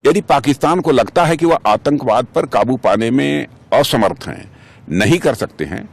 यदि पाकिस्तान को लगता है कि वह आतंकवाद पर काबू पाने में असमर्थ हैं, नहीं कर सकते हैं,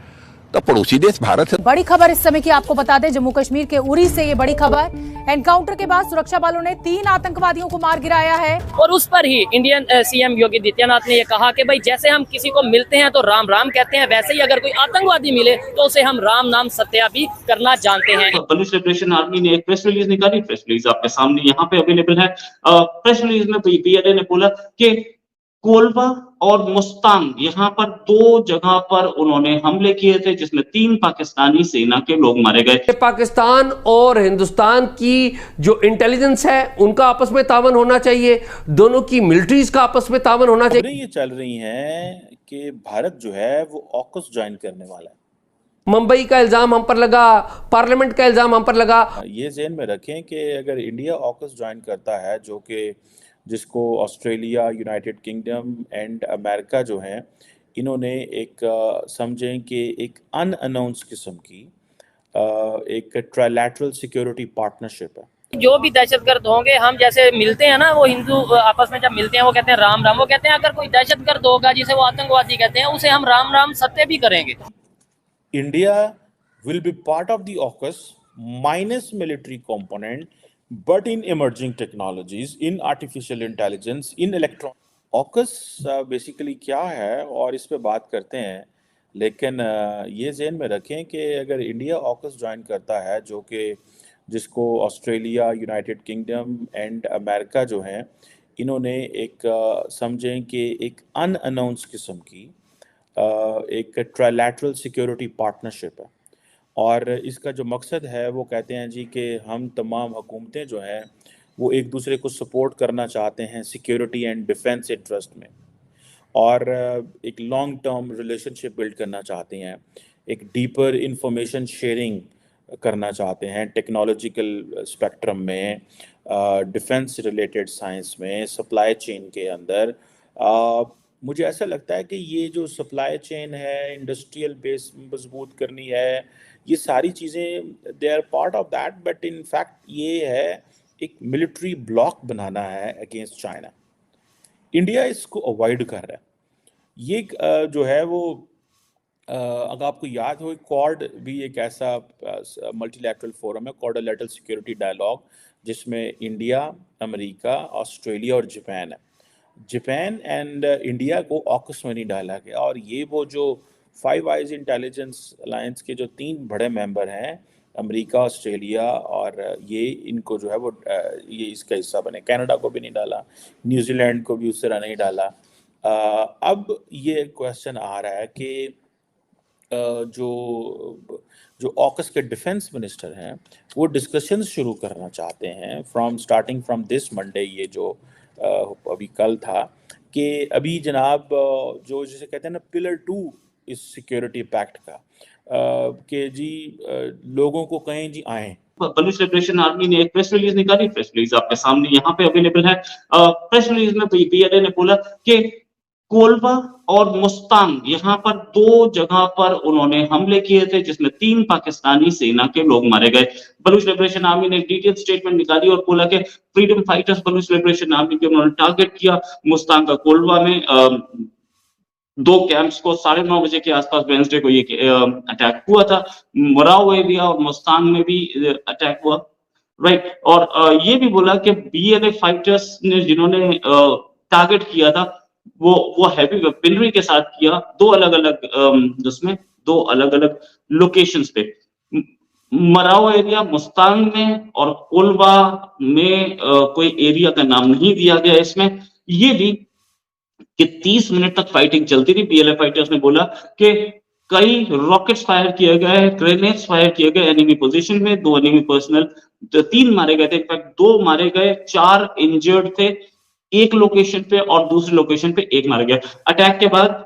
तो पड़ोसी देश भारत है। बड़ी खबर इस समय की आपको बता दें, जम्मू कश्मीर के उरी से ये बड़ी खबर। एनकाउंटर के बाद सुरक्षा बलों ने 3 आतंकवादियों को मार गिराया है और उस पर ही इंडियन सीएम योगी आदित्यनाथ ने ये कहा कि भाई जैसे हम किसी को मिलते हैं तो राम राम कहते हैं, वैसे ही अगर कोई आतंकवादी मिले तो उसे हम राम नाम सत्या भी करना जानते हैं। बलूच लिबरेशन आर्मी ने एक प्रेस रिलीज निकाली। प्रेस रिलीज आपके सामने यहाँ पे अवेलेबल है। प्रेस रिलीज में बीएलए ने बोला कि कोलवा और मुस्तांग यहाँ पर 2 जगह पर उन्होंने हमले किए थे, जिसमें 3 पाकिस्तानी सेना के लोग मारे गए। पाकिस्तान और हिंदुस्तान की जो इंटेलिजेंस है उनका आपस में तावन होना चाहिए, दोनों की मिलिट्रीज का आपस में तावन होना चाहिए। ये चल रही हैं कि भारत जो है वो ऑकस ज्वाइन करने वाला है। मुंबई का इल्जाम हम पर लगा, पार्लियामेंट का इल्जाम हम पर लगा। ये ज़हन में रखें कि अगर इंडिया ऑकस ज्वाइन करता है, जो कि जिसको Australia, United kingdom and America जो हैं, इन्होंने एक समझें कि एक अनअनाउंस किस्म की एक ट्राइलैटरल सिक्योरिटी पार्टनरशिप है। जो भी दहशतगर्द होंगे, हम जैसे मिलते हैं ना, वो हिंदू आपस में जब मिलते हैं वो कहते हैं राम राम, वो कहते हैं अगर कोई दहशतगर्द होगा जिसे वो आतंकवादी कहते हैं, उसे हम राम राम सत्य भी करेंगे। India will be part of the AUKUS minus military component, but in emerging technologies, in artificial intelligence, in electron. AUKUS basically क्या है और इस पे बात करते हैं, लेकिन ये ज़हन में रखें कि अगर इंडिया AUKUS ज्वाइन करता है, जो कि जिसको Australia, United kingdom and America जो हैं, इन्होंने एक समझें कि एक अनअनाउंस किस्म की एक ट्राइलैटरल सिक्योरिटी पार्टनरशिप है। और इसका जो मकसद है वो कहते हैं जी कि हम तमाम हुकूमतें जो हैं वो एक दूसरे को सपोर्ट करना चाहते हैं सिक्योरिटी एंड डिफेंस इंटरेस्ट में, और एक लॉन्ग टर्म रिलेशनशिप बिल्ड करना चाहते हैं, एक डीपर इंफॉर्मेशन शेयरिंग करना चाहते हैं टेक्नोलॉजिकल स्पेक्ट्रम में, डिफेंस रिलेटेड साइंस में, सप्लाई चेन के अंदर। मुझे ऐसा लगता है कि ये जो सप्लाई चेन है, इंडस्ट्रियल बेस मजबूत करनी है, ये सारी चीज़ें they are part of that, but in fact ये है एक मिलिट्री ब्लॉक बनाना है अगेंस्ट चाइना। इंडिया इसको अवॉइड कर रहा है। ये जो है वो अगर आपको याद हो, क्वाड भी एक ऐसा मल्टीलैटरल फोरम है, क्वाड्रिलैटरल सिक्योरिटी डायलॉग, जिसमें इंडिया, अमेरिका, ऑस्ट्रेलिया और जापान है। जापान एंड इंडिया को ऑकस में नहीं डाला गया, और ये वो जो 5 आइज इंटेलिजेंस अलायंस के जो 3 बड़े मेंबर हैं, अमेरिका, ऑस्ट्रेलिया और ये, इनको जो है वो ये इसका हिस्सा बने। कनाडा को भी नहीं डाला, न्यूजीलैंड को भी उस तरह नहीं डाला। अब ये क्वेश्चन आ रहा है कि जो ऑकस के डिफेंस मिनिस्टर हैं वो डिस्कशंस शुरू करना चाहते हैं स्टार्टिंग फ्रॉम दिस मंडे, ये जो अभी कल था, कि अभी जनाब जो जिसे कहते हैं ना पिलर 2 इस सिक्योरिटी पैक्ट का, कि जी लोगों को कहें जी आएँ। बलूच लिबरेशन आर्मी ने एक प्रेस रिलीज निकाली। प्रेस रिलीज आपके सामने यहाँ पे अवेलेबल है। प्रेस रिलीज में बीएलए ने बोला कि कोलवा और मुस्तांग यहाँ पर 2 जगह पर उन्होंने हमले किए थे, जिसमें 3 पाकिस्तानी सेना के लोग मारे गए। बलूच लिबरेशन आर्मी ने डिटेल स्टेटमेंट निकाली और बोला कि freedom fighters Baloch liberation army के उन्होंने टारगेट किया। मुस्तांग का कोलवा में 2 कैंप्स को 9:30 बजे के आसपास वेडनेसडे को ये अटैक हुआ था। मराव एरिया और मुस्तांग में भी अटैक हुआ, राइट। और ये भी बोला कि बीएलए फाइटर्स ने जिन्होंने टारगेट किया था वो हैवी वेपनरी के साथ किया, 2 अलग-अलग उसमें 2 अलग-अलग लोकेशंस पे, मराव एरिया मुस्तांग में और कोलवा में। कोई एरिया का नाम नहीं दिया गया इसमें। ये भी कि 30 मिनट तक फाइटिंग चलती रही। बीएलए फाइटर्स ने बोला कि कई रॉकेट्स फायर किए गए, ग्रेनेड्स फायर किए गए एनिमी पोजीशन में। 2 एनिमी पर्सनल, 3 मारे गए थे, इनफैक्ट 2 मारे गए, 4 इंजर्ड थे एक लोकेशन पे, और दूसरी लोकेशन पे 1 मारा गया। अटैक के बाद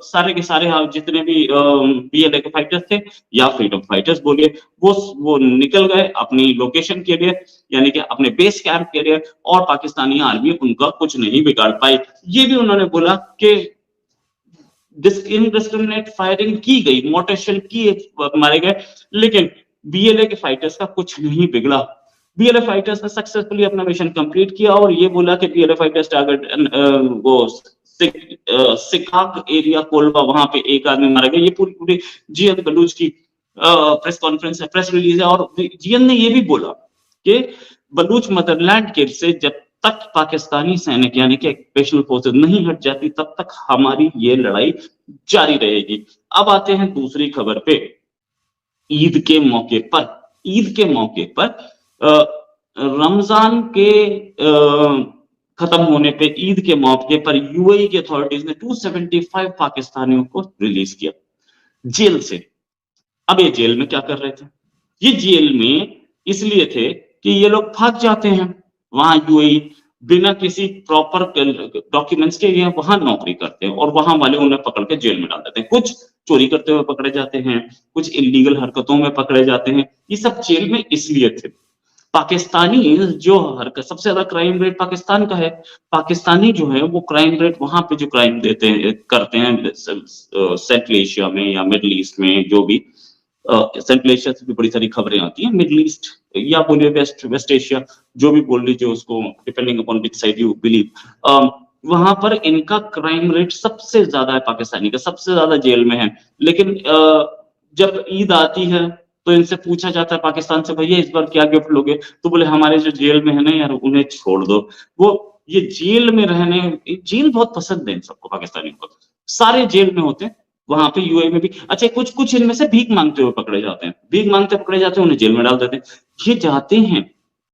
सारे के सारे जितने भी बीएलए के फाइटर्स थे या फ्रीडम फाइटर्स बोलिए, वो निकल गए अपनी लोकेशन के लिए, यानी कि अपने बेस कैंप के लिए, और पाकिस्तानी आर्मी उनका कुछ नहीं बिगाड़ पाई। ये भी उन्होंने बोला कि इनडिस्क्रिमिनेट फायरिंग की गई, मोर्टार शेल की मारे गए, लेकिन बीएलए के फाइटर्स का कुछ नहीं बिगड़ा। बीएलए फाइटर्स ने सक्सेसफुली अपना मिशन कंप्लीट किया और ये बोला कि बीएलए फाइटर्स टारगेट वो सिकाक एरिया कोलवा, वहां पे एक आदमी मारा गया। ये पूरी जीएन बलूच की प्रेस कॉन्फ्रेंस है, प्रेस रिलीज है, और जीएन ने ये भी बोला कि बलूच मदरलैंड के से जब तक पाकिस्तानी सैनिक यानी कि स्पेशल फोर्सेस नहीं हट जाती तब तक हमारी ये लड़ाई जारी रहेगी। अब आते हैं दूसरी खबर पे। ईद के मौके पर रमजान के खत्म होने पे, ईद के मौके पर यूएई की अथॉरिटीज ने 275 पाकिस्तानियों को रिलीज किया जेल से। अब ये जेल में क्या कर रहे थे? ये जेल में इसलिए थे कि ये लोग भाग जाते हैं वहां यूएई बिना किसी प्रॉपर डॉक्यूमेंट्स के, ये वहां नौकरी करते हैं और वहां वाले उन्हें पकड़ के जेल में डाल देते हैं। कुछ चोरी करते हुए पकड़े जाते हैं, कुछ इलीगल हरकतों में पकड़े जाते हैं। ये सब जेल में इसलिए थे। पाकिस्तानी जो हरकत, सबसे ज्यादा क्राइम रेट पाकिस्तान का है। पाकिस्तानी जो है वो क्राइम रेट वहां पे जो क्राइम करते हैं सेंट्रल एशिया में या मिडिल ईस्ट में, जो भी सेंट्रल एशिया से भी बड़ी सारी खबरें आती हैं, मिडिल ईस्ट या बोलिए वेस्ट एशिया, जो भी बोल लीजिए उसको, depending upon which side you believe, वहां पर इनका क्राइम रेट सबसे ज्यादा है। पाकिस्तानी का सबसे ज्यादा जेल में है। लेकिन जब ईद आती है तो इनसे पूछा जाता है पाकिस्तान से, भैया इस बार क्या गिफ्ट लोगे? तो बोले हमारे जो जेल में है ना यार, उन्हें छोड़ दो। वो ये जेल में रहने, जेल बहुत पसंद है इन सबको, पाकिस्तानियों को। सारे जेल में होते हैं, वहां पे यूएई में भी। अच्छा, कुछ इनमें से भीख मांगते हुए पकड़े जाते हैं, भीख मांगते पकड़े जाते हैं, उन्हें जेल में डाल देते हैं। ये जाते हैं